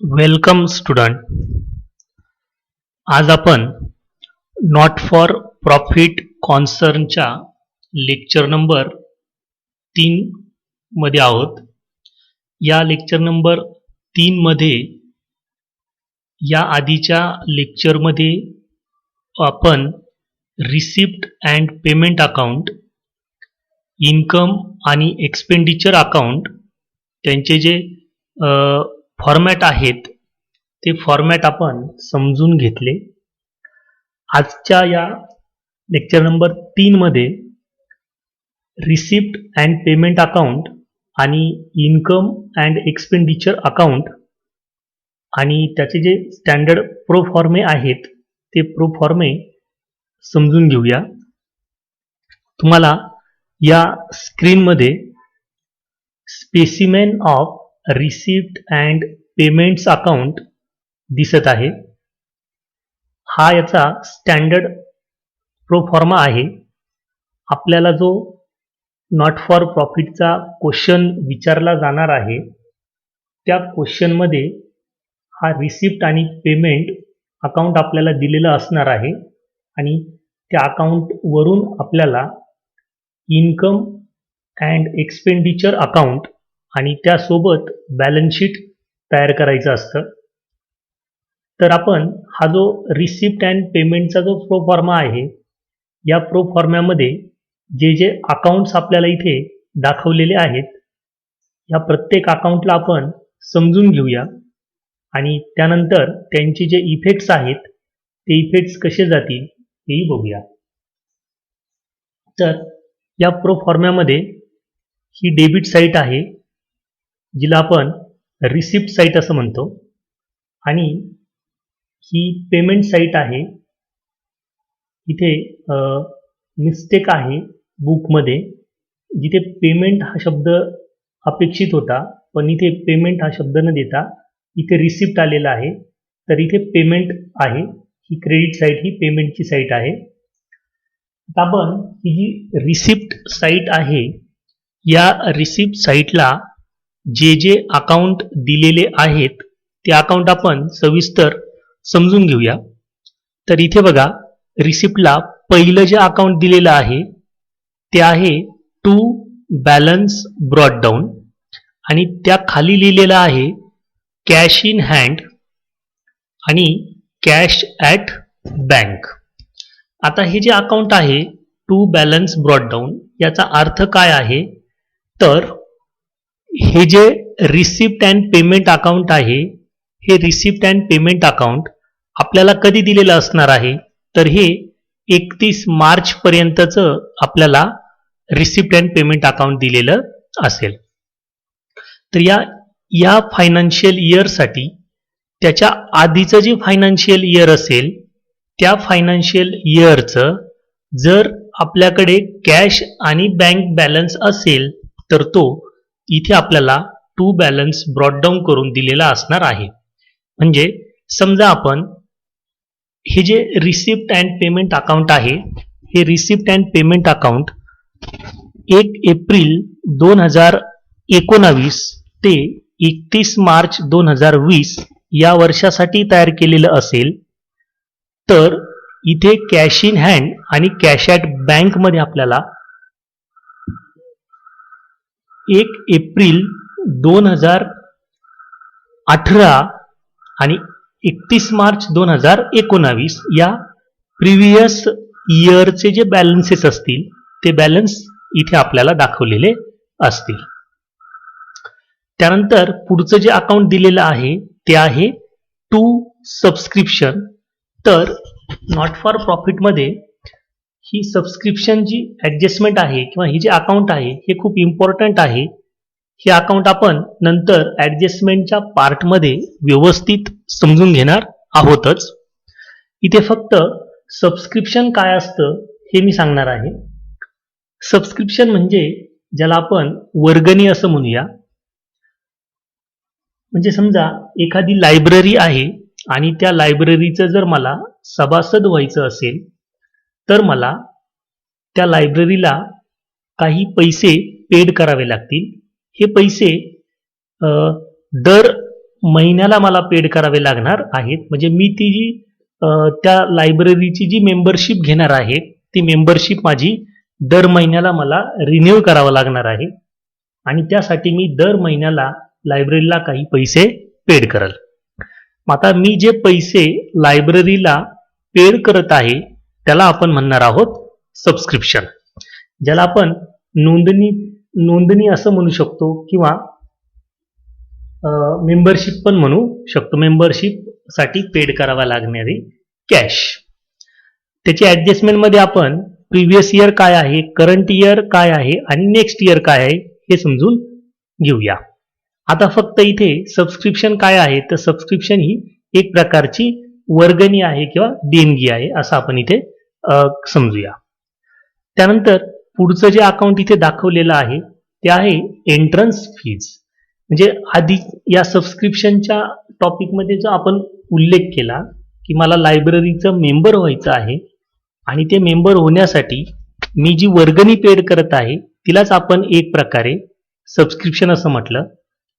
Welcome student. आज आपण not for profit कॉन्सर्नच्या लेक्चर नंबर 3 मध्ये आहोत. या लेक्चर नंबर 3 मध्ये या आधीच्या लेक्चरमध्ये आपण receipt and payment account, income आणि एक्सपेंडिचर अकाउंट त्यांचे जे फॉर्मॅट आहेत ते फॉर्मॅट आपण समजून घेतले. आजच्या या लेक्चर नंबर 3 मध्ये रिसिप्ट अँड पेमेंट अकाउंट आणि इन्कम अँड एक्सपेंडिचर अकाउंट आणि त्याचे जे स्टँडर्ड प्रोफॉर्मे आहेत ते प्रोफॉर्मे समजून घेऊया. तुम्हाला या स्क्रीनमध्ये specimen of receipt and payments account दिसत आहे. हा याचा स्टँडर्ड प्रोफॉर्मा आहे. आपल्याला जो नॉट फॉर प्रॉफिटचा क्वेश्चन विचारला जाणार आहे त्या क्वेश्चनमध्ये हा रिसिप्ट आणि पेमेंट अकाउंट आपल्याला दिलेलं असणार आहे आणि त्या अकाउंटवरून आपल्याला इन्कम अँड एक्सपेंडिचर अकाउंट आणि त्यासोबत बॅलन्स शीट तयार करायचं असतं. तर आपण हा जो रिसिप्ट अँड पेमेंटचा जो प्रोफॉर्मा आहे या प्रोफॉर्म्यामध्ये जे जे अकाउंट्स आपल्याला इथे दाखवलेले आहेत या प्रत्येक अकाउंटला आपण समजून घेऊया आणि त्यानंतर त्यांचे जे इफेक्ट्स आहेत ते इफेक्ट्स कसे जातील हेही बघूया. तर या प्रोफॉर्म्यामध्ये ही डेबिट साईट आहे जिला आपण रिसिप्ट साईट असं म्हणतो आणि ही पेमेंट साईट आहे. इथे मिस्टेक आहे बुकमध्ये, जिथे पेमेंट हा शब्द अपेक्षित होता पण इथे पेमेंट हा शब्द न देता इथे रिसिप्ट आलेला आहे. तर इथे पेमेंट आहे. ही क्रेडिट साईट ही पेमेंटची साईट आहे. आता आपण ही जी रिसिप्ट साईट आहे या रिसिप्ट साईटला जे जे अकाउंट दिलेले आहेत ते अकाउंट आपण सविस्तर समजून घेऊया. तर इथे बघा, रिसिप्टला पहिलं जे अकाउंट दिलेलं आहे ते आहे टू बॅलन्स ब्रॉट डाऊन आणि त्या खाली लिहिलेलं आहे कॅश इन हँड आणि कॅश ॲट बँक. आता हे जे अकाउंट आहे टू बॅलन्स ब्रॉट डाऊन याचा अर्थ काय आहे, तर हे जे रिसिप्ट अँड पेमेंट अकाउंट आहे हे रिसिप्ट अँड पेमेंट अकाउंट आपल्याला कधी दिलेलं असणार आहे, तर हे 31 मार्च पर्यंतचं आपल्याला रिसिप्ट अँड पेमेंट अकाउंट दिलेलं असेल. तर या फायनान्शियल इयरसाठी त्याच्या आधीचं जे फायनान्शियल इयर असेल त्या फायनान्शियल इयरचं जर आपल्याकडे कॅश आणि बँक बॅलन्स असेल तर तो इथे आपल्याला टू बॅलन्स ब्रॉट डाऊन करून दिलेला असणार आहे. म्हणजे समजा आपण हे जे रिसिप्ट अँड पेमेंट अकाउंट आहे हे receipt and payment account 1 April 2019 ते 31 मार्च 2020 या वर्षासाठी तयार केलेलं असेल तर इथे कॅश इन हँड आणि कॅश ॲट बँकमध्ये आपल्याला 1 एप्रिल 2018 आणि 31 मार्च 2019 या प्रिव्हियस इयरचे जे बॅलन्सेस असतील ते बॅलन्स इथे आपल्याला दाखवलेले असतील. त्यानंतर पुढचं जे अकाउंट दिलेलं आहे ते आहे टू सबस्क्रिप्शन. तर नॉट फॉर प्रॉफिटमध्ये ही सबस्क्रिप्शन जी ॲडजस्टमेंट आहे किंवा ही जे अकाउंट आहे हे खूप इम्पॉर्टंट आहे. हे अकाउंट आपण नंतर ॲडजस्टमेंटच्या पार्टमध्ये व्यवस्थित समजून घेणार आहोतच. इथे फक्त सबस्क्रिप्शन काय असतं हे मी सांगणार आहे. सबस्क्रिप्शन म्हणजे ज्याला आपण वर्गणी असं म्हणूया. म्हणजे समजा एखादी लायब्ररी आहे आणि त्या लायब्ररीचं जर मला सभासद व्हायचं असेल तर मला त्या लायब्ररीला काही पैसे पेड करावे लागतील. हे पैसे दर महिन्याला मला पेड करावे लागणार आहेत. म्हणजे मी ती जी त्या लायब्ररीची जी मेंबरशिप घेणार आहे ती मेंबरशिप माझी दर महिन्याला मला रिन्यू करावं लागणार आहे आणि त्यासाठी मी दर महिन्याला लायब्ररीला काही पैसे पेड करल. आता मी जे पैसे लायब्ररीला पेड करत आहे त्याला आपण म्हणणार आहोत सबस्क्रिप्शन, ज्याला आपण नोंदणी असं म्हणू शकतो किंवा मेंबरशिप पण म्हणू शकतो. मेंबरशिप साठी पेड करावा लागणारी कॅश. त्याची ॲडजस्टमेंटमध्ये आपण प्रिव्हियस इयर काय आहे, करंट इयर काय आहे आणि नेक्स्ट इयर काय आहे हे समजून घेऊया. आता फक्त इथे सबस्क्रिप्शन काय आहे, तर सबस्क्रिप्शन ही एक प्रकारची वर्गणी आहे किंवा देणगी आहे असं आपण इथे समजूया. त्यानंतर पुढचं जे अकाउंट इथे दाखवलेलं आहे ते आहे एंट्रन्स फीज. म्हणजे आधी या सबस्क्रिप्शनच्या टॉपिकमध्ये जो आपण उल्लेख केला की मला लायब्ररीचं मेंबर व्हायचं आहे आणि ते मेंबर होण्यासाठी मी जी वर्गणी पेड करत आहे तिलाच आपण एक प्रकारे सबस्क्रिप्शन असं म्हटलं,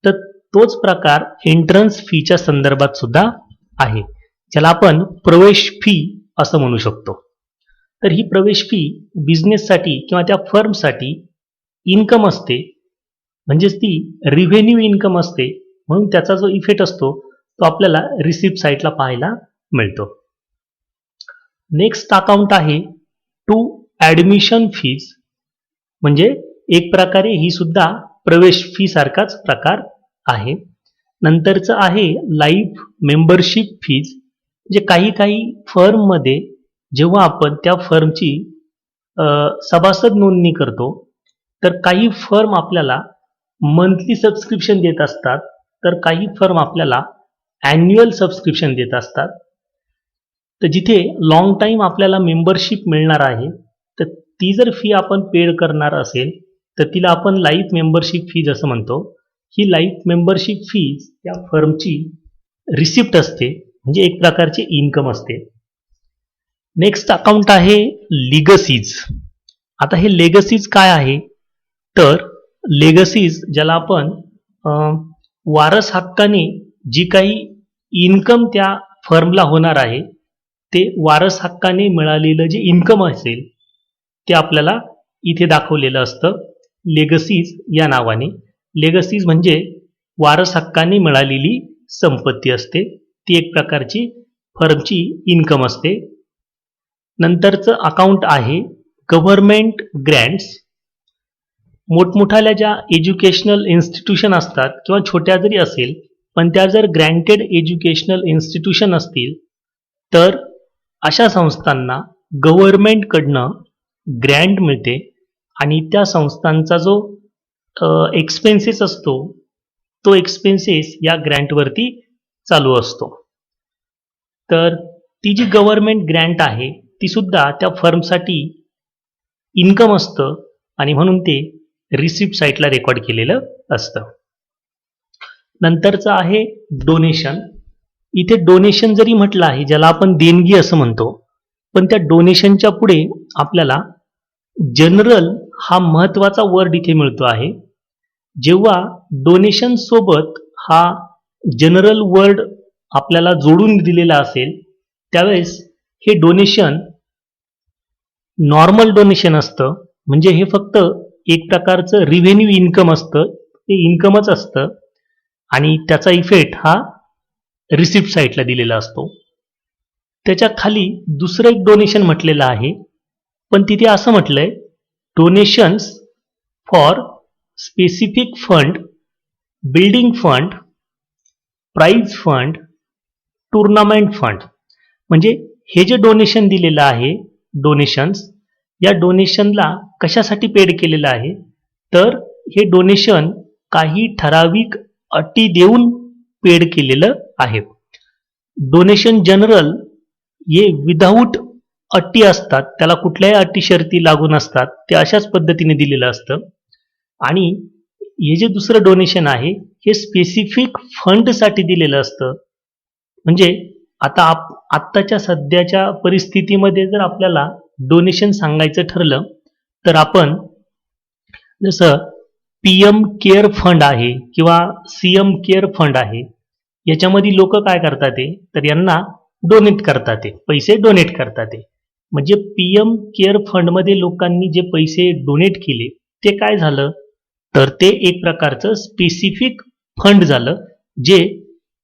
तर तोच प्रकार एंट्रन्स फीच्या संदर्भात सुद्धा आहे, ज्याला आपण प्रवेश फी असं म्हणू शकतो. तर ही प्रवेश फी बिझनेससाठी किंवा त्या फर्मसाठी इन्कम असते, म्हणजेच ती रिव्हेन्यू इन्कम असते, म्हणून त्याचा जो इफेक्ट असतो तो आपल्याला रिसिप्ट साईटला पाहायला मिळतो. नेक्स्ट अकाउंट आहे टू ॲडमिशन फीज. म्हणजे एक प्रकारे ही सुद्धा प्रवेश फी सारखाच प्रकार आहे. नंतरचं आहे लाईफ मेंबरशिप फीज. म्हणजे काही फर्ममध्ये जेव्हा आपण त्या फर्मची सभासद नोंदणी करतो तर काही फर्म आपल्याला मंथली सबस्क्रिप्शन देत असतात, तर काही फर्म आपल्याला ॲन्युअल सबस्क्रिप्शन देत असतात. तर जिथे लॉंग टाईम आपल्याला मेंबरशिप मिळणार आहे तर ती जर फी आपण पेड करणार असेल तर तिला आपण लाईफ मेंबरशिप फीज असं म्हणतो. ही लाईफ मेंबरशिप फीज त्या फर्मची रिसिप्ट असते, म्हणजे एक प्रकारची इन्कम असते. नेक्स्ट अकाउंट आहे लिगसीज. आता हे लेगसीज काय आहे, तर लेगसीज ज्याला आपण वारस हक्काने जी काही इन्कम त्या फर्मला होणार आहे ते वारस हक्काने मिळालेलं जे इन्कम असेल ते आपल्याला इथे दाखवलेलं असतं लेगसीज या नावाने. लेगसीज म्हणजे वारस हक्काने मिळालेली संपत्ती असते, ती एक प्रकारची फर्मची इन्कम असते. नंतरचं अकाउंट आहे गव्हर्नमेंट ग्रँट्स. मोठमोठ्याल्या ज्या एज्युकेशनल इन्स्टिट्यूशन असतात किंवा छोट्या जरी असेल पण त्या जर ग्रँटेड एज्युकेशनल इन्स्टिट्यूशन असतील तर अशा संस्थांना गव्हर्नमेंटकडनं ग्रँट मिळते आणि त्या संस्थांचा जो एक्सपेन्सेस असतो तो एक्सपेन्सेस या ग्रँटवरती चालू असतो. तर ती जी गव्हर्नमेंट ग्रँट आहे ती सुद्धा त्या फर्मसाठी इन्कम असतं आणि म्हणून ते रिसिप्ट साईटला रेकॉर्ड केलेलं असतं. नंतरचं आहे डोनेशन. इथे डोनेशन जरी म्हटलं आहे ज्याला आपण देणगी असं म्हणतो, पण त्या डोनेशनच्या पुढे आपल्याला जनरल हा महत्त्वाचा वर्ड इथे मिळतो आहे. जेव्हा डोनेशन सोबत हा जनरल वर्ड आपल्याला जोडून दिलेला असेल त्यावेळेस हे डोनेशन नॉर्मल डोनेशन असतं, म्हणजे हे फक्त एक प्रकारचं रिव्हेन्यू इन्कम असतं, ते इन्कमच असतं आणि त्याचा इफेक्ट हा रिसिप्ट साईटला दिलेला असतो. त्याच्या खाली दुसरं एक डोनेशन म्हटलेलं आहे, पण तिथे असं म्हटलंय donations for specific fund, building fund, prize fund, tournament fund. म्हणजे हे जे डोनेशन दिलेलं आहे डोनेशन्स, या डोनेशनला कशासाठी पेड केलेलं आहे, तर हे डोनेशन काही ठराविक अटी देऊन पेड केलेलं आहे. डोनेशन जनरल हे विदाऊट अटी असतात, त्याला कुठल्याही अटी शर्ती लागू नसतात, ते अशाच पद्धतीने दिलेलं असतं. आणि हे जे दुसरं डोनेशन आहे हे स्पेसिफिक फंडसाठी दिलेलं असतं. म्हणजे आता आत्ताच्या सध्याच्या परिस्थितीमध्ये जर आपल्याला डोनेशन सांगायचं ठरलं तर आपण जसं PM केअर फंड आहे किंवा CM केअर फंड आहे, याच्यामध्ये लोक काय करतात तर यांना डोनेट करतात, पैसे डोनेट करतात. म्हणजे पीएम केअर फंडमध्ये लोकांनी जे पैसे डोनेट केले ते काय झालं, तर ते एक प्रकारचं स्पेसिफिक फंड झालं, जे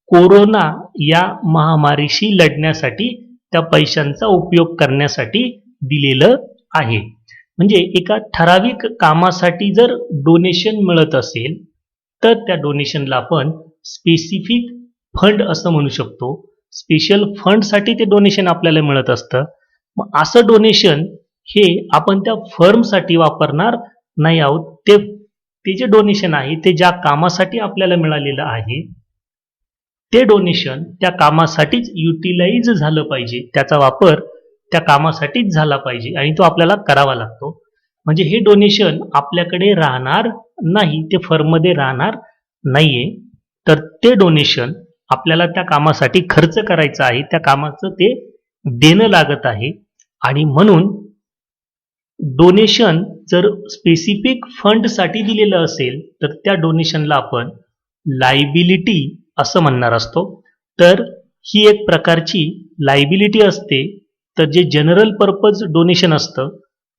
कोरोना या महामारीशी लढण्यासाठी त्या पैशांचा उपयोग करण्यासाठी दिलेलं आहे. म्हणजे एका ठराविक कामासाठी जर डोनेशन मिळत असेल तर त्या डोनेशनला आपण स्पेसिफिक फंड असं म्हणू शकतो. स्पेशल फंडसाठी ते डोनेशन आपल्याला मिळत असतं. मग असं डोनेशन हे आपण त्या फर्मसाठी वापरणार नाही आहोत. ते जे डोनेशन आहे ते ज्या कामासाठी आपल्याला मिळालेलं आहे ते डोनेशन त्या कामासाठीच युटिलाइज झालं पाहिजे, त्याचा वापर त्या कामासाठीच झाला पाहिजे आणि तो आपल्याला करावा लागतो. म्हणजे हे डोनेशन आपल्याकडे राहणार नाही, ते फर्ममध्ये राहणार नाहीये. तर ते डोनेशन आपल्याला त्या कामासाठी खर्च करायचं आहे, त्या कामाचं ते देणं लागत आहे. आणि म्हणून डोनेशन जर स्पेसिफिक फंडसाठी दिलेलं असेल तर त्या डोनेशनला आपण लायबिलिटी असं म्हणणार असतो. तर ही एक प्रकारची लायबिलिटी असते. तर जे जनरल पर्पज डोनेशन असतं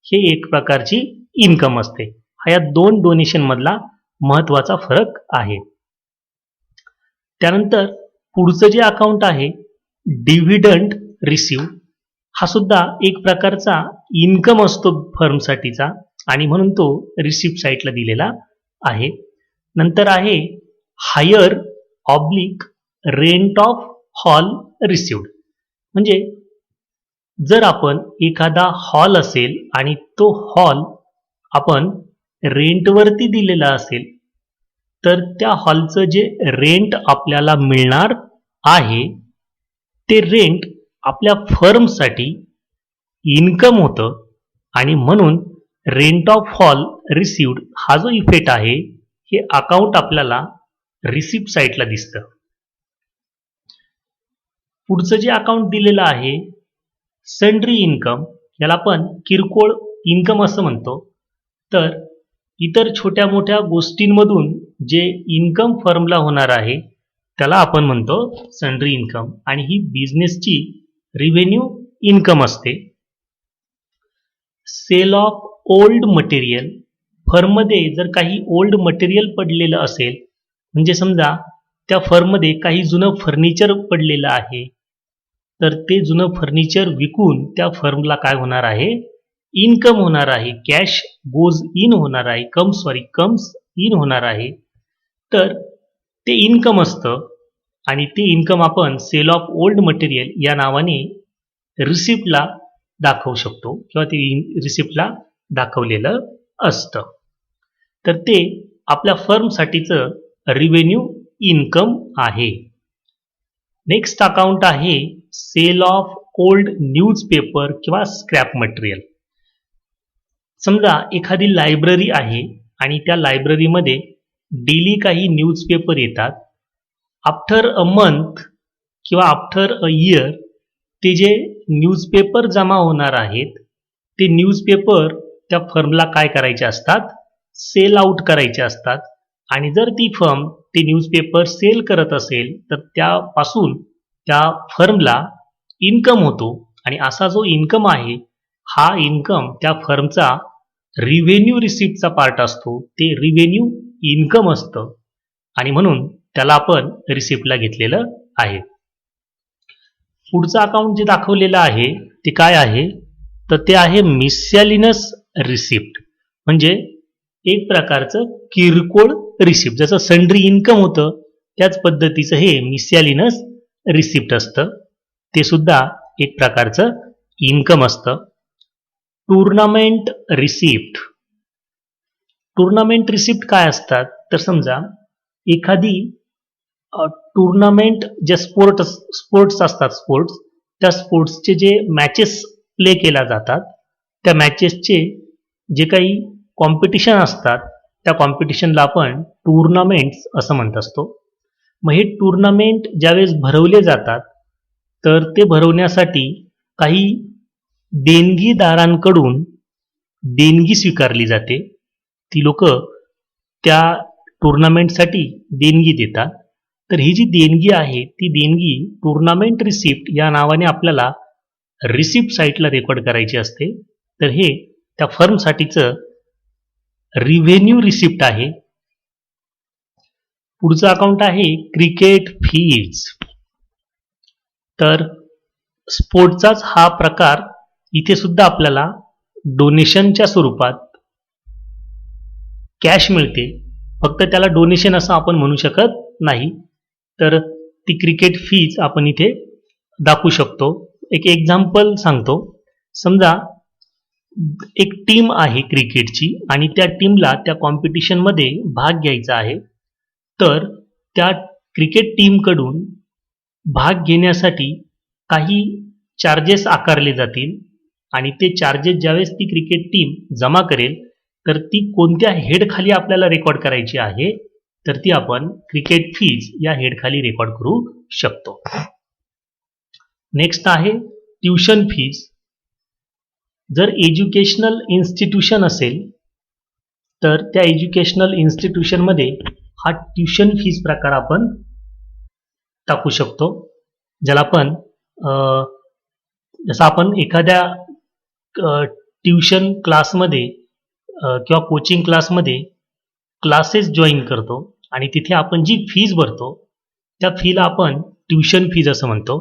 हे एक प्रकारची इन्कम असते. हा या दोन डोनेशन मधला महत्वाचा फरक आहे. त्यानंतर पुढचं जे अकाउंट आहे डिव्हिडंड रिसीव्ह, हा सुद्धा एक प्रकारचा इन्कम असतो फर्मसाठीचा आणि म्हणून तो रिसिप्ट साईटला दिलेला आहे. नंतर आहे hire oblique rent of hall received. म्हणजे जर आपण एखादा हॉल असेल आणि तो हॉल आपण रेंटवरती दिलेला असेल तर त्या हॉलचं जे रेंट आपल्याला मिळणार आहे ते रेंट आपल्या फर्मसाठी इन्कम होतं आणि म्हणून रेंट ऑफ हॉल रिसिव्ड हा जो इफेक्ट आहे हे अकाउंट आपल्याला रिसिप्ट साईटला दिसतं. पुढचं जे अकाउंट दिलेलं आहे सन्ड्री इन्कम, याला आपण किरकोळ इन्कम असं म्हणतो. तर इतर छोट्या मोठ्या गोष्टींमधून जे इन्कम फर्मला होणार आहे त्याला आपण म्हणतो सन्ड्री इन्कम आणि ही बिझनेसची रिव्हेन्यू इन्कम असते. सेल ऑफ ओल्ड मटेरियल, फर्ममध्ये जर काही ओल्ड मटेरियल पडलेलं असेल, म्हणजे समजा त्या फर्ममध्ये काही जुनं फर्निचर पडलेलं आहे तर ते जुनं फर्निचर विकून त्या फर्मला काय होणार आहे, इन्कम होणार आहे. कॅश गोज इन होणार आहे, कम्स इन होणार आहे. तर ते इन्कम असतं आणि ते इन्कम आपण सेल ऑफ ओल्ड मटेरियल या नावाने रिसिप्टला दाखवू शकतो किंवा ते रिसिप्टला दाखवलेलं असतं. तर ते आपल्या फर्मसाठीचं रिव्हेन्यू इन्कम आहे. नेक्स्ट अकाउंट आहे सेल ऑफ ओल्ड न्यूजपेपर किंवा स्क्रॅप मटेरियल. समजा एखादी लायब्ररी आहे आणि त्या लायब्ररीमध्ये डेली काही न्यूजपेपर येतात. आफ्टर अ मंथ किंवा आफ्टर अ इयर ते जे न्यूजपेपर जमा होणार आहेत ते न्यूजपेपर त्या फर्मला काय करायचे असतात, सेल आउट करायचे असतात. आणि जर ती फर्म ते न्यूजपेपर सेल करत असेल तर त्यापासून त्या फर्मला इन्कम होतो आणि असा जो इन्कम आहे हा इन्कम त्या फर्मचा रिव्हेन्यू रिसिप्टचा पार्ट असतो. ते रिव्हेन्यू इन्कम असतं आणि म्हणून त्याला आपण रिसिप्टला घेतलेलं आहे. पुढचं अकाउंट जे दाखवलेलं आहे ते काय आहे, तर ते आहे मिसॅलिनस रिसिप्ट. म्हणजे एक प्रकारचं किरकोळ रिसिप्ट. जसं सन्ड्री इन्कम होतं त्याच पद्धतीचं हे मिसॅलिनस रिसिप्ट असतं. ते सुद्धा एक प्रकारचं इन्कम असतं. Tournament receipt. टुर्नामेंट रिसिप्ट काय असतात, तर समजा एखादी टुर्नामेंट ज्या स्पोर्ट्स असतात, त्या स्पोर्ट्सचे जे मॅचेस प्ले केल्या जातात त्या मॅचेसचे जे काही कॉम्पिटिशन असतात त्या कॉम्पिटिशनला आपण टुर्नामेंट्स असं म्हणत असतो. मग हे टुर्नामेंट ज्यावेळेस भरवले जातात तर ते भरवण्यासाठी काही देणगीदारांकडून देणगी स्वीकारली जाते. ती लोक त्या टुर्नामेंटसाठी देणगी देतात तर ही जी देणगी आहे ती देणगी टुर्नामेंट रिसिप्ट या नावाने आपल्याला रिसिप्ट साईटला रेकॉर्ड करायची असते. तर हे त्या फर्मसाठीचं रिव्हेन्यू रिसिप्ट आहे. पुढचं अकाउंट आहे क्रिकेट फीज. तर स्पोर्टचाच हा प्रकार इथे सुद्धा आपल्याला डोनेशनच्या स्वरूपात कॅश मिळते. फक्त त्याला डोनेशन असं आपण म्हणू शकत नाही. तर ती क्रिकेट फीज आपण इथे दाखवू शकतो. एक एक्झाम्पल सांगतो. समजा एक टीम आहे क्रिकेटची आणि त्या टीमला त्या कॉम्पिटिशनमध्ये भाग घ्यायचा आहे. तर त्या क्रिकेट टीमकडून भाग घेण्यासाठी काही चार्जेस आकारले जातील आणि ते चार्जेस ज्यावेळेस ती क्रिकेट टीम जमा करेल तर ती कोणत्या हेडखाली आपल्याला रेकॉर्ड करायची आहे, तर ती आपण क्रिकेट फीज या हेडखाली रेकॉर्ड करू शकतो. नेक्स्ट आहे ट्युशन फीज. जर एज्युकेशनल इन्स्टिट्यूशन असेल तर त्या एज्युकेशनल इन्स्टिट्यूशनमध्ये हा ट्युशन फीज प्रकार आपण टाकू शकतो. ज्याला आपण जसं आपण एखाद्या ट्युशन क्लासमध्ये किंवा कोचिंग क्लासमध्ये क्लासेस जॉईन करतो आणि तिथे आपण जी फीज भरतो त्या फीला आपण ट्युशन फीज असं म्हणतो.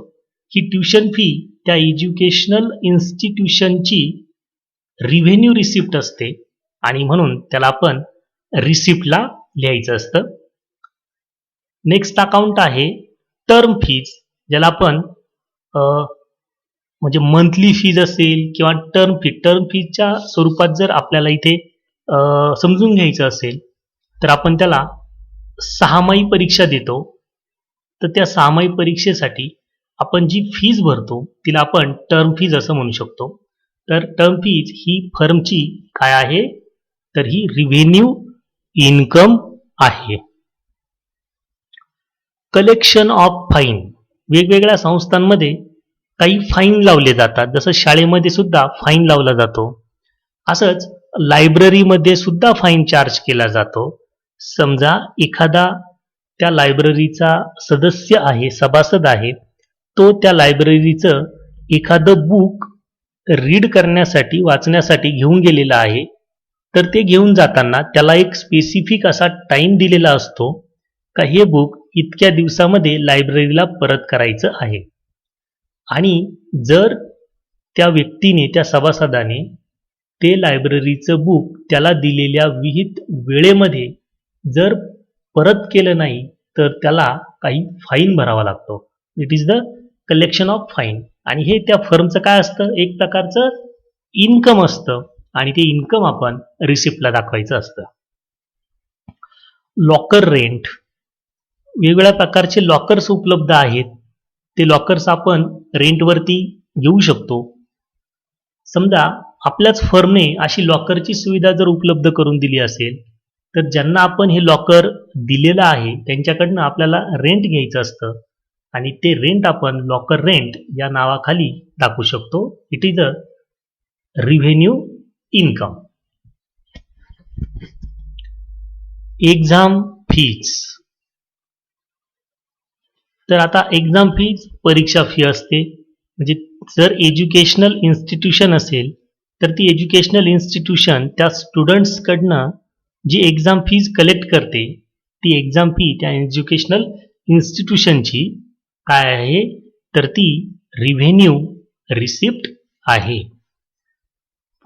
ही ट्युशन फी त्या एज्युकेशनल इन्स्टिट्यूशनची रिव्हेन्यू रिसिप्ट असते आणि म्हणून त्याला आपण रिसिप्टला लिहायचं असतं. नेक्स्ट अकाउंट आहे टर्म फीज. ज्याला आपण म्हणजे मंथली फीज असेल किंवा टर्म फीजच्या स्वरूपात जर आपल्याला इथे समजून घ्यायचं असेल तर आपण त्याला 6माही परीक्षा देतो. तर त्या 6माही परीक्षेसाठी आपण जी फीज भरतो तिला आपण टर्म फीज असं म्हणू शकतो. तर टर्म फीज ही फर्मची काय आहे, तर ही रिव्हेन्यू इन्कम आहे. Collection of fine. वेगवेगळ्या संस्थांमध्ये काही फाईन लावले जातात. जसं शाळेमध्ये सुद्धा फाईन लावला जातो. असंच लायब्ररीमध्ये सुद्धा फाईन चार्ज केला जातो. समजा एखादा त्या लायब्ररीचा सदस्य आहे, सभासद आहे, तो त्या लायब्ररीचं एखादं बुक रीड करण्यासाठी वाचण्यासाठी घेऊन गेलेला आहे. तर ते घेऊन जाताना त्याला एक स्पेसिफिक असा टाईम दिलेला असतो का हे बुक इतक्या दिवसामध्ये लायब्ररीला परत करायचं आहे. आणि जर त्या व्यक्तीने त्या सभासदाने ते लायब्ररीचं बुक त्याला दिलेल्या विहित वेळेमध्ये जर परत केलं नाही तर त्याला काही फाईन भरावा लागतो. It is the collection of fine. आणि हे त्या फर्मचं काय असतं, एक प्रकारचं इन्कम असतं आणि ते इन्कम आपण रिसिप्टला दाखवायचं असतं. Locker rent. वेगवेगळ्या प्रकारचे लॉकर्स उपलब्ध आहेत. ते लॉकर्स आपण रेंटवरती घेऊ शकतो. समजा आपल्याच फर्मने अशी लॉकरची सुविधा जर उपलब्ध करून दिली असेल तर ज्यांना आपण हे लॉकर दिलेलं आहे त्यांच्याकडनं आपल्याला रेंट घ्यायचं असतं आणि ते रेंट आपण लॉकर रेंट या नावाखाली दाखवू शकतो. It is a revenue income. Exam fees. तर आता एक्झाम फीज परीक्षा फी असते. म्हणजे जर एज्युकेशनल इन्स्टिट्यूशन असेल तर ती एज्युकेशनल इन्स्टिट्यूशन त्या स्टुडंट्सकडनं जी एक्झाम फीज कलेक्ट करते ती एक्झाम फी त्या एज्युकेशनल इन्स्टिट्यूशनची काय आहे, तर ती रिव्हेन्यू रिसिप्ट आहे.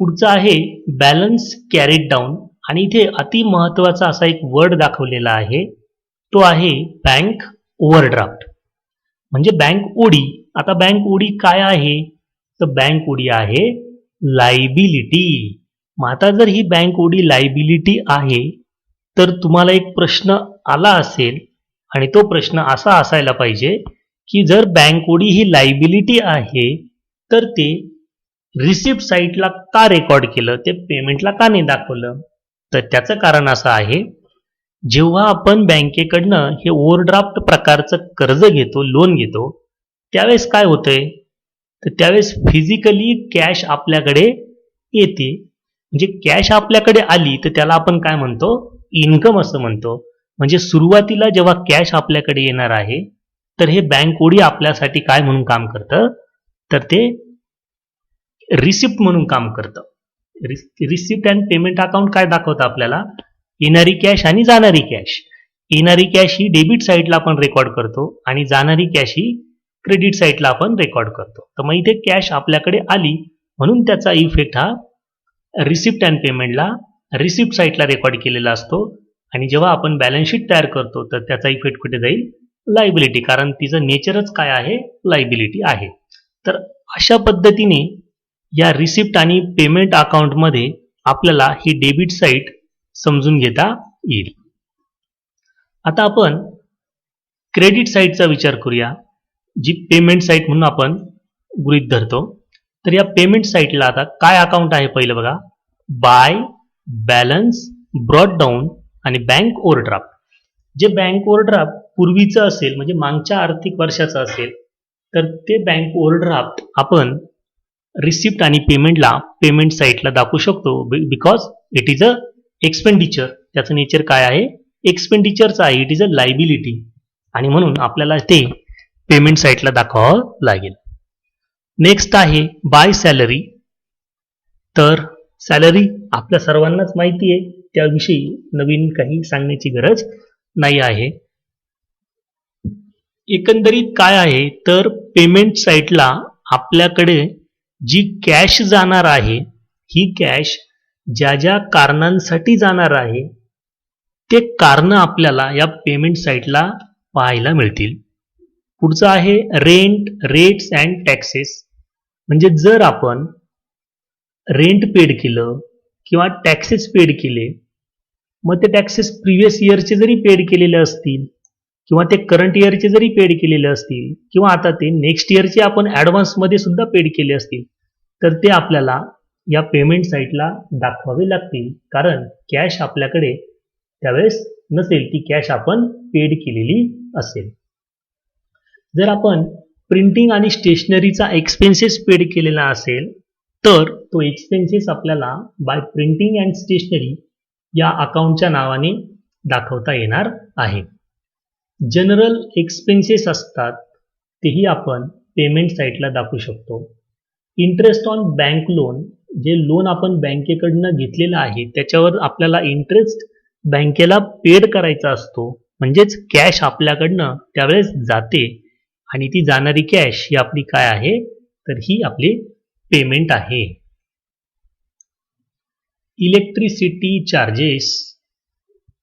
पुढचं आहे बॅलन्स कॅरीड डाऊन. आणि इथे अति महत्त्वाचा असा एक वर्ड दाखवलेला आहे, तो आहे बँक ओव्हरड्राफ्ट म्हणजे बँक ओडी. आता बँक ओडी काय आहे, तर बँक ओडी आहे लायबिलिटी. मग आता जर ही बँक ओडी लायबिलिटी आहे तर तुम्हाला एक प्रश्न आला असेल आणि तो प्रश्न असा असायला पाहिजे की जर बँक ओडी ही लायबिलिटी आहे तर ते रिसिप्ट साईटला का रेकॉर्ड केलं, ते पेमेंटला का नाही दाखवलं. तर त्याचं कारण असं आहे, जेव्हा आपण बँकेकडनं हे ओव्हरड्राफ्ट प्रकारचं कर्ज घेतो, लोन घेतो, त्यावेळेस काय होतंय, तर त्यावेळेस फिजिकली कॅश आपल्याकडे येते. म्हणजे कॅश आपल्याकडे आली तर त्याला आपण काय म्हणतो, इन्कम असं म्हणतो. म्हणजे सुरुवातीला जेव्हा कॅश आपल्याकडे येणार आहे तर हे बँक ओडी आपल्यासाठी काय म्हणून काम करतं, तर ते रिसिप्ट म्हणून काम करतं. रिसिप्ट अँड पेमेंट अकाउंट काय दाखवतं आपल्याला, येणारी कॅश आणि जाणारी कॅश. येणारी कॅश ही डेबिट साईडला आपण रेकॉर्ड करतो आणि जाणारी कॅश ही क्रेडिट साईडला आपण रेकॉर्ड करतो. तर मग इथे कॅश आपल्याकडे आली म्हणून त्याचा इफेक्ट हा रिसिप्ट अँड पेमेंटला रिसिप्ट साईडला रेकॉर्ड केलेला असतो आणि जेव्हा आपण बॅलन्स शीट तयार करतो तर त्याचा इफेक्ट कुठे जाईल, लायबिलिटी, कारण तिचं नेचरच काय आहे, लायबिलिटी आहे. तर अशा पद्धतीने या रिसिप्ट आणि पेमेंट अकाउंटमध्ये आपल्याला ही डेबिट साईड समजून घेता येईल. आता आपण क्रेडिट साईडचा विचार करूया, जी पेमेंट साईड म्हणून आपण गृहीत धरतो. तर या पेमेंट साईडला आता काय अकाउंट आहे पहिलं बघा, बाय, बॅलन्स, ब्रॉट डाऊन आणि बँक ओव्हरड्राफ्ट. जे बँक ओव्हरड्राफ्ट पूर्वीचं असेल म्हणजे मागच्या आर्थिक वर्षाचं असेल तर ते बँक ओव्हरड्राफ्ट आपण रिसिप्ट आणि पेमेंटला पेमेंट साईडला दाखवू शकतो, because it is a expenditure. त्याचं नेचर काय आहे, एक्सपेंडिचरचं आहे, इट इज अ लायबिलिटी आणि म्हणून आपल्याला ते पेमेंट साईडला दाखवावं लागेल. नेक्स्ट आहे बाय सॅलरी. तर सॅलरी आपल्या सर्वांनाच माहिती आहे, त्याविषयी नवीन काही सांगण्याची गरज नाही आहे. एकंदरीत काय आहे तर पेमेंट साईडला आपल्याकडे जी कॅश जाणार आहे ही कॅश ज्या ज्या कारणांसाठी जाणार आहे ते कारण आपल्याला या पेमेंट साईडला पाहायला मिळतील. पुढचं आहे रेंट, रेट्स अँड टॅक्सेस. म्हणजे जर आपण रेंट पेड केलं किंवा टॅक्सेस पेड केले, मग ते टॅक्सेस प्रिव्हियस इयरचे जरी पेड केलेले असतील किंवा ते करंट इयरचे जरी पेड केलेले असतील किंवा आता ते नेक्स्ट इयरचे आपण ॲडव्हान्समध्ये सुद्धा पेड केले असतील तर ते आपल्याला या पेमेंट साईटला दाखवावे लागतील, कारण कॅश आपल्याकडे त्यावेळेस नसेल, ती कॅश आपण पेड केलेली असेल. जर आपण प्रिंटिंग आणि स्टेशनरीचा एक्सपेन्सेस पेड केलेला असेल तर तो एक्सपेन्सेस आपल्याला बाय प्रिंटिंग अँड स्टेशनरी या अकाउंटच्या नावाने दाखवता येणार आहे. जनरल एक्सपेन्सेस असतात तेही आपण पेमेंट साईटला दाखवू शकतो. इंटरेस्ट ऑन बँक लोन, जे लोन आपण बँकेकडनं घेतलेलं आहे त्याच्यावर आपल्याला इंटरेस्ट बँकेला पेड करायचा असतो, म्हणजेच कॅश आपल्याकडनं त्यावेळेस जाते आणि ती जाणारी कॅश ही आपली काय आहे तर ही आपली पेमेंट आहे. इलेक्ट्रिसिटी चार्जेस,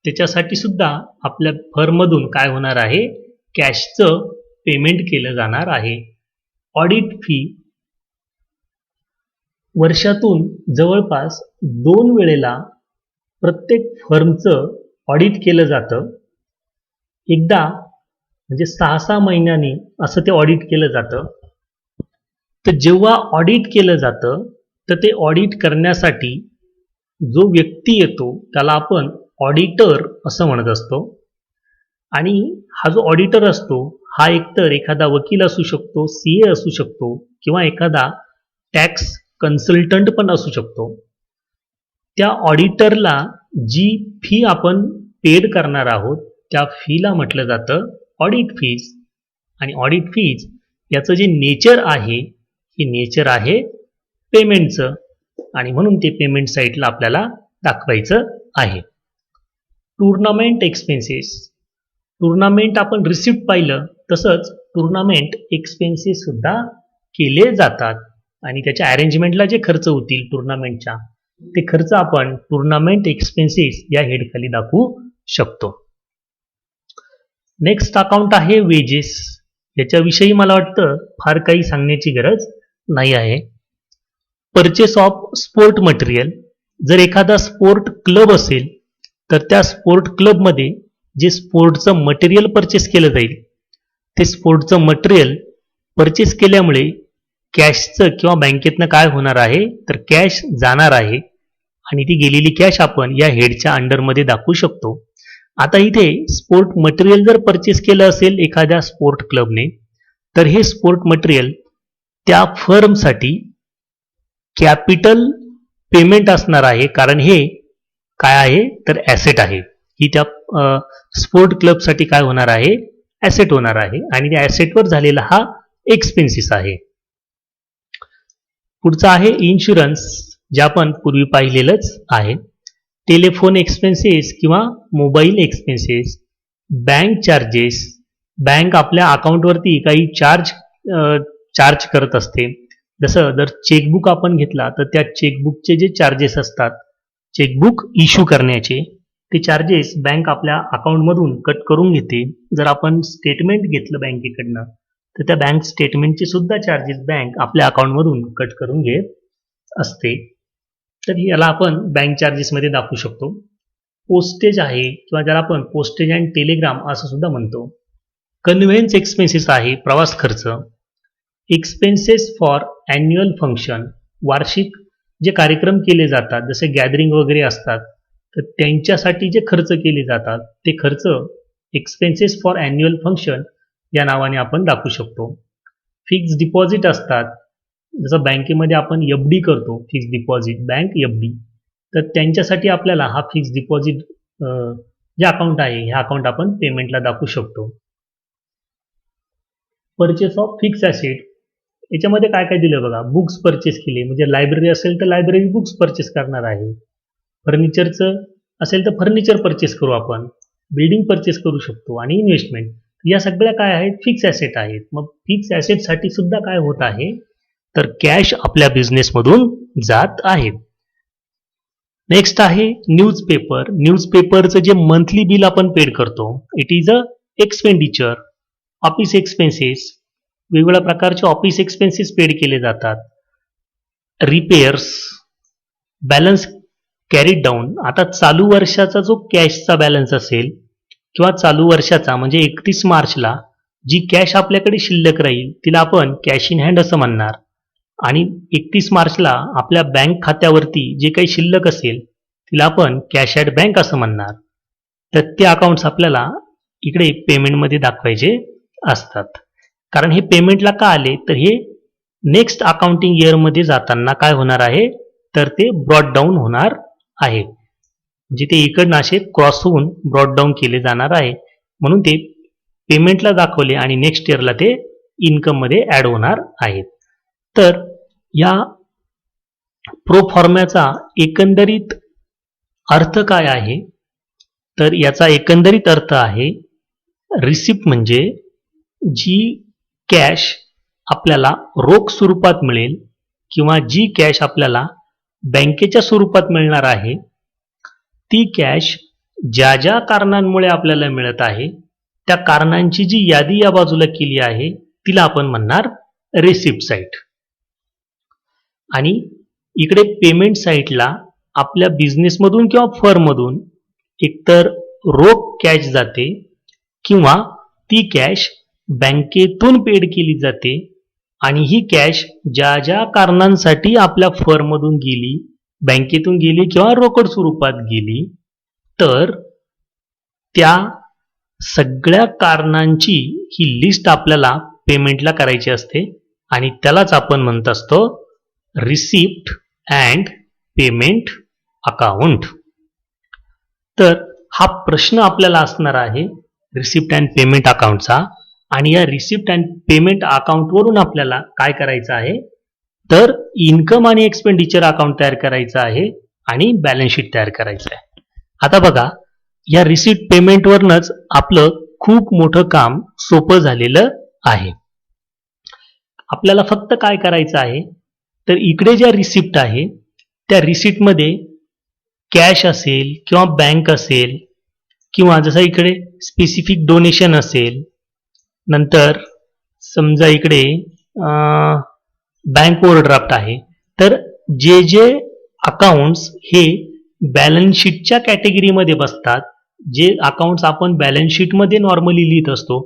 त्याच्यासाठी सुद्धा आपल्या फर्ममधून काय होणार आहे, कॅशचं पेमेंट केलं जाणार आहे. ऑडिट फी, वर्षातून जवळपास 2 वेळेला प्रत्येक फर्मचं ऑडिट केलं जातं. एकदा म्हणजे 6-6 महिन्यांनी असं ते ऑडिट केलं जातं. तर जेव्हा ऑडिट केलं जातं तर ते ऑडिट करण्यासाठी जो व्यक्ती येतो त्याला आपण ऑडिटर असं म्हणत असतो. आणि हा जो ऑडिटर असतो हा एकतर एखादा वकील असू शकतो, CA असू शकतो किंवा एखादा टॅक्स कन्सल्टंट पण असू शकतो. त्या ऑडिटरला जी फी आपण पेड करणार आहोत त्या फीला म्हटलं जातं ऑडिट फीज. आणि ऑडिट फीज याचं जे नेचर आहे हे नेचर आहे पेमेंटचं आणि म्हणून ते पेमेंट साईटला आपल्याला दाखवायचं आहे. टुर्नामेंट एक्सपेन्सेस, टुर्नामेंट आपण रिसिप्ट पाहिलं तसंच टुर्नामेंट एक्सपेन्सेस सुद्धा केले जातात आणि त्याच्या अरेंजमेंटला जे खर्च होतील टुर्नामेंटच्या ते खर्च आपण टुर्नामेंट एक्सपेन्सेस या हेडखाली दाखवू शकतो. नेक्स्ट अकाउंट आहे वेजेस. याच्याविषयी मला वाटतं फार काही सांगण्याची गरज नाही आहे. परचेस ऑफ स्पोर्ट मटेरियल, जर एखादा स्पोर्ट क्लब असेल तर त्या स्पोर्ट क्लबमध्ये जे स्पोर्टचं मटेरियल परचेस केलं जाईल ते स्पोर्टचं मटेरियल परचेस केल्यामुळे कॅशचं किंवा बँकेतनं काय होणार आहे तर कॅश जाणार आहे आणि ती गेलेली कॅश आपण या हेडच्या अंडरमध्ये दाखवू शकतो. आता इथे स्पोर्ट मटेरियल जर परचेस केलं असेल एखाद्या स्पोर्ट क्लबने तर हे स्पोर्ट मटेरियल त्या फर्मसाठी कॅपिटल पेमेंट असणार आहे, कारण हे काय आहे तर ॲसेट आहे. ही त्या स्पोर्ट क्लबसाठी काय होणार आहे, ॲसेट होणार आहे आणि त्या ॲसेटवर झालेला हा एक्सपेन्सेस आहे. पुढचा आहे इन्शुरन्स, जे आपण पूर्वी पाहिलेलंच आहे. टेलिफोन एक्सपेन्सेस किंवा mobile expenses, bank charges, bank आपल्या अकाउंटवरती काही चार्ज करत असते. जसं जर चेकबुक आपण घेतला तर त्या चेकबुकचे जे चार्जेस असतात, चेकबुक इश्यू करण्याचे, ते चार्जेस बँक आपल्या अकाउंटमधून कट करून घेते. जर आपण स्टेटमेंट घेतलं बँकेकडनं तर त्या बँक स्टेटमेंटचे सुद्धा चार्जेस बँक आपल्या अकाउंटमधून कट करून घेत असते. तर याला आपण बँक चार्जेसमध्ये दाखवू शकतो. पोस्टेज आहे किंवा ज्याला आपण पोस्टेज अँड टेलिग्राम असं सुद्धा म्हणतो. कन्व्हेन्स एक्सपेन्सेस आहे, प्रवास खर्च. एक्सपेन्सेस फॉर ॲन्युअल फंक्शन, वार्षिक जे कार्यक्रम केले जातात, जसे गॅदरिंग वगैरे असतात, तर त्यांच्यासाठी जे खर्च केले जातात ते खर्च एक्सपेन्सेस फॉर ॲन्युअल फंक्शन या नावाने आपण दाखवू शकतो. फिक्स डिपॉझिट असतात, जसं बँकेमध्ये आपण FD करतो, फिक्स डिपॉझिट, बँक FD, तर त्यांच्यासाठी आपल्याला हा फिक्स डिपॉझिट जे अकाउंट आहे हे अकाउंट आपण पेमेंटला दाखवू शकतो. परचेस ऑफ फिक्स ॲसेट, याच्यामध्ये काय काय दिलं बघा. बुक्स परचेस केले, म्हणजे लायब्ररी असेल तर लायब्ररी बुक्स परचेस करणार आहे. फर्निचरचं असेल तर फर्निचर परचेस करू आपण. बिल्डिंग परचेस करू शकतो. आणि इन्व्हेस्टमेंट, या सगळ्या काय आहेत, फिक्स ॲसेट आहेत. मग फिक्स ॲसेटसाठी सुद्धा काय होत आहे, तर कॅश आपल्या बिझनेसमधून जात आहे. नेक्स्ट आहे न्यूजपेपर. न्यूजपेपरचं जे मंथली बिल आपण पेड करतो, it is a expenditure. Office expenses, वेगवेगळ्या प्रकारचे ऑफिस एक्सपेन्सेस पेड केले जातात. Repairs, balance carried down. आता चालू वर्षाचा जो कॅशचा बॅलन्स असेल किंवा चालू वर्षाचा म्हणजे 31 मार्चला जी कॅश आपल्याकडे शिल्लक राहील तिला आपण कॅश इन हँड असं म्हणणार. आणि 31 मार्चला आपल्या बँक खात्यावरती जे काही शिल्लक असेल तिला आपण कॅश ॲट बँक असं म्हणणार. तर ते अकाउंट्स आपल्याला इकडे पेमेंटमध्ये दाखवायचे असतात. कारण हे पेमेंटला का आले, तर हे नेक्स्ट अकाउंटिंग इयरमध्ये जाताना काय होणार आहे, तर ते ब्रॉड डाऊन होणार आहे. म्हणजे ते इकडनं असे क्रॉस होऊन ब्रॉड डाऊन केले जाणार आहे. म्हणून ते पेमेंटला दाखवले आणि नेक्स्ट इयरला ते इन्कममध्ये ॲड होणार आहेत. तर या प्रोफॉर्म्याचा एकंदरीत अर्थ काय आहे, तर याचा एकंदरीत अर्थ आहे रिसिप्ट म्हणजे जी कॅश आपल्याला रोख स्वरूपात मिळेल किंवा जी कॅश आपल्याला बँकेच्या स्वरूपात मिळणार आहे, ती कॅश ज्या ज्या कारणांमुळे आपल्याला मिळत आहे त्या कारणांची जी यादी या बाजूला केली आहे तिला आपण म्हणणार रिसिप्ट साईट. आणि इकडे पेमेंट साईटला आपल्या बिझनेसमधून किंवा फर्ममधून एकतर रोख कॅश जाते किंवा ती कॅश बँकेतून पेड केली जाते. आणि ही कॅश ज्या ज्या कारणांसाठी आपल्या फर्ममधून गेली, बँकेतून गेली किंवा रोकड स्वरूपात गेली, तर त्या सगळ्या कारणांची ही लिस्ट आपल्याला पेमेंटला करायची असते आणि त्यालाच आपण म्हणत असतो रिसिप्ट अँड पेमेंट अकाउंट. तर हा प्रश्न आपल्याला असणार आहे रिसिप्ट अँड पेमेंट अकाउंटचा. आणि या रिसिप्ट अँड पेमेंट अकाउंटवरून आपल्याला काय करायचं आहे, तर इन्कम आणि एक्सपेंडिचर अकाउंट तयार करायचं आहे आणि बॅलन्स शीट तयार करायचं आहे. आता बघा, या रिसिप्ट पेमेंटवरनंच आपलं खूप मोठं काम सोपं झालेलं आहे. आपल्याला फक्त काय करायचं आहे, तर इकडे ज्या रिसिप्ट आहे त्या रिसिप्टमध्ये कॅश असेल किंवा बँक असेल किंवा जसं इकडे स्पेसिफिक डोनेशन असेल, नंतर समजा इकडे बँक ओव्हरड्राफ्ट आहे, तर जे जे अकाउंट्स हे बॅलन्स शीटच्या कॅटेगरीमध्ये बसतात, जे अकाउंट्स आपण बॅलन्स शीटमध्ये नॉर्मली लिहित असतो,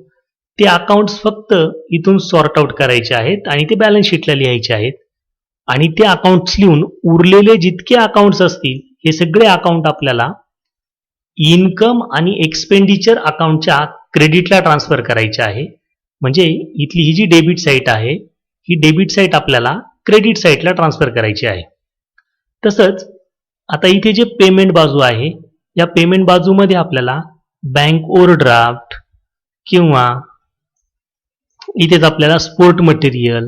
ते अकाउंट्स फक्त इथून सॉर्ट आउट करायचे आहेत आणि ते बॅलन्स शीटला लिहायचे आहेत. आणि ते अकाउंट्स लिहून उरलेले जितके अकाउंट्स असतील हे सगळे अकाउंट आपल्याला इन्कम आणि एक्सपेंडिचर अकाउंटच्या क्रेडिटला ट्रान्सफर करायचे आहे. म्हणजे इथली ही जी डेबिट साईट आहे ही डेबिट साईट आपल्याला क्रेडिट साईटला ट्रान्सफर करायची आहे. तसंच आता इथे जे पेमेंट बाजू आहे या पेमेंट बाजूमध्ये आपल्याला बँक ओव्हरड्राफ्ट किंवा इथेच आपल्याला स्पोर्ट मटेरियल,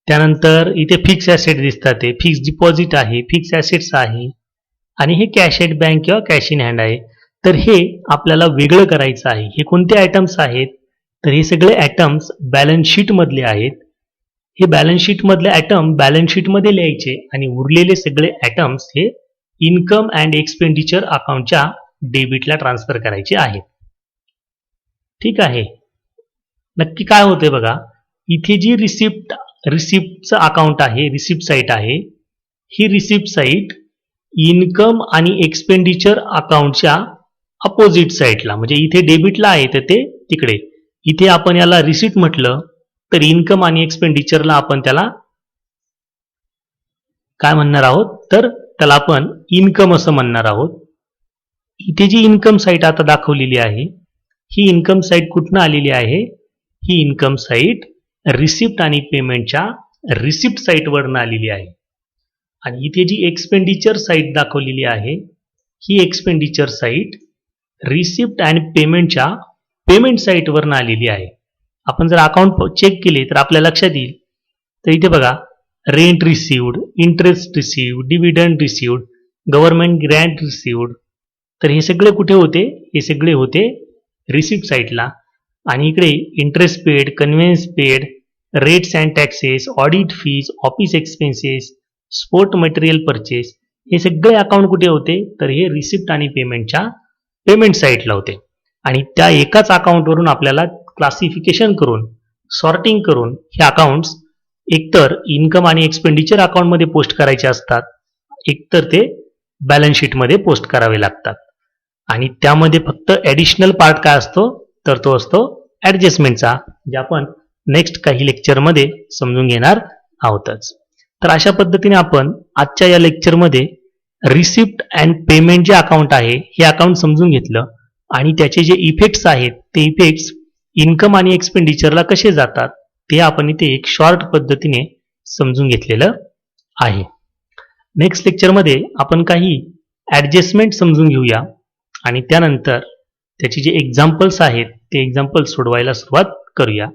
त्यानंतर इथे फिक्स ॲसेट दिसतात, ते फिक्स डिपॉझिट आहे, फिक्स ॲसेट्स आहे आणि हे कॅश ॲट बँक किंवा कॅश इन हँड आहे. तर हे आपल्याला वेगळं करायचं आहे. हे कोणते आयटम्स आहेत? तर हे सगळे आयटम्स बॅलन्स शीटमधले आहेत. हे बॅलन्स शीटमधले आयटम बॅलन्स शीटमध्ये लिहायचे आणि उरलेले सगळे आयटम्स हे इन्कम अँड एक्सपेंडिचर अकाउंटच्या डेबिटला ट्रान्सफर करायचे आहेत. ठीक आहे. नक्की काय होतंय बघा, इथे जी रिसिप्टचं अकाउंट आहे, रिसिप्ट साईट आहे, ही रिसिप्ट साईट इन्कम आणि एक्सपेंडिचर अकाउंटच्या अपोजिट साईडला, म्हणजे इथे डेबिटला आहे तर ते तिकडे, इथे आपण याला रिसिप्ट म्हटलं तर इन्कम आणि एक्सपेंडिचरला आपण त्याला काय म्हणणार आहोत, तर त्याला आपण इन्कम असं म्हणणार आहोत. इथे जी इन्कम साईट आता दाखवलेली आहे, ही इन्कम साईट कुठनं आलेली आहे? ही इन्कम साईट रिसिप्ट आणि पेमेंटच्या रिसिप्ट साईटवरनं आलेली आहे. आणि इथे जी एक्सपेंडिचर साईट दाखवलेली आहे, ही एक्सपेंडिचर साईट रिसिप्ट आणि पेमेंटच्या पेमेंट साईटवरनं आलेली आहे. आपण जर अकाउंट चेक केले तर आपल्या लक्षात येईल. तर इथे बघा, rent received, interest received, dividend received, government Grant received. तर हे सगळे कुठे होते? हे सगळे होते रिसिप्ट साईटला. आणि इकडे interest paid, conveyance paid, rates and taxes, audit fees, office expenses, sport material purchase, हे सगळे अकाउंट कुठे होते? तर हे रिसिप्ट आणि पेमेंटच्या पेमेंट साईटला होते. आणि त्या एकाच अकाउंटवरून आपल्याला क्लासिफिकेशन करून, सॉर्टिंग करून हे अकाउंट्स एकतर इन्कम आणि एक्सपेंडिचर अकाउंटमध्ये पोस्ट करायचे असतात, एकतर ते बॅलन्स शीटमध्ये पोस्ट करावे लागतात. आणि त्यामध्ये फक्त ॲडिशनल पार्ट काय असतो? तर तो असतो ॲडजस्टमेंटचा, जे आपण नेक्स्ट काही लेक्चरमध्ये समजून घेणार आहोतच. तर अशा पद्धतीने आपण आजच्या या लेक्चरमध्ये रिसिप्ट अँड पेमेंट जे अकाउंट आहे हे अकाउंट समजून घेतलं आणि त्याचे जे इफेक्ट्स आहेत ते इफेक्ट्स इन्कम आणि एक्सपेंडिचरला कसे जातात ते आपण इथे एक शॉर्ट पद्धतीने समजून घेतलेलं आहे. नेक्स्ट लेक्चरमध्ये आपण काही ॲडजस्टमेंट समजून घेऊया आणि त्यानंतर त्याची जे एक्झाम्पल्स आहेत ते एक्झाम्पल्स सोडवायला सुरुवात करूया.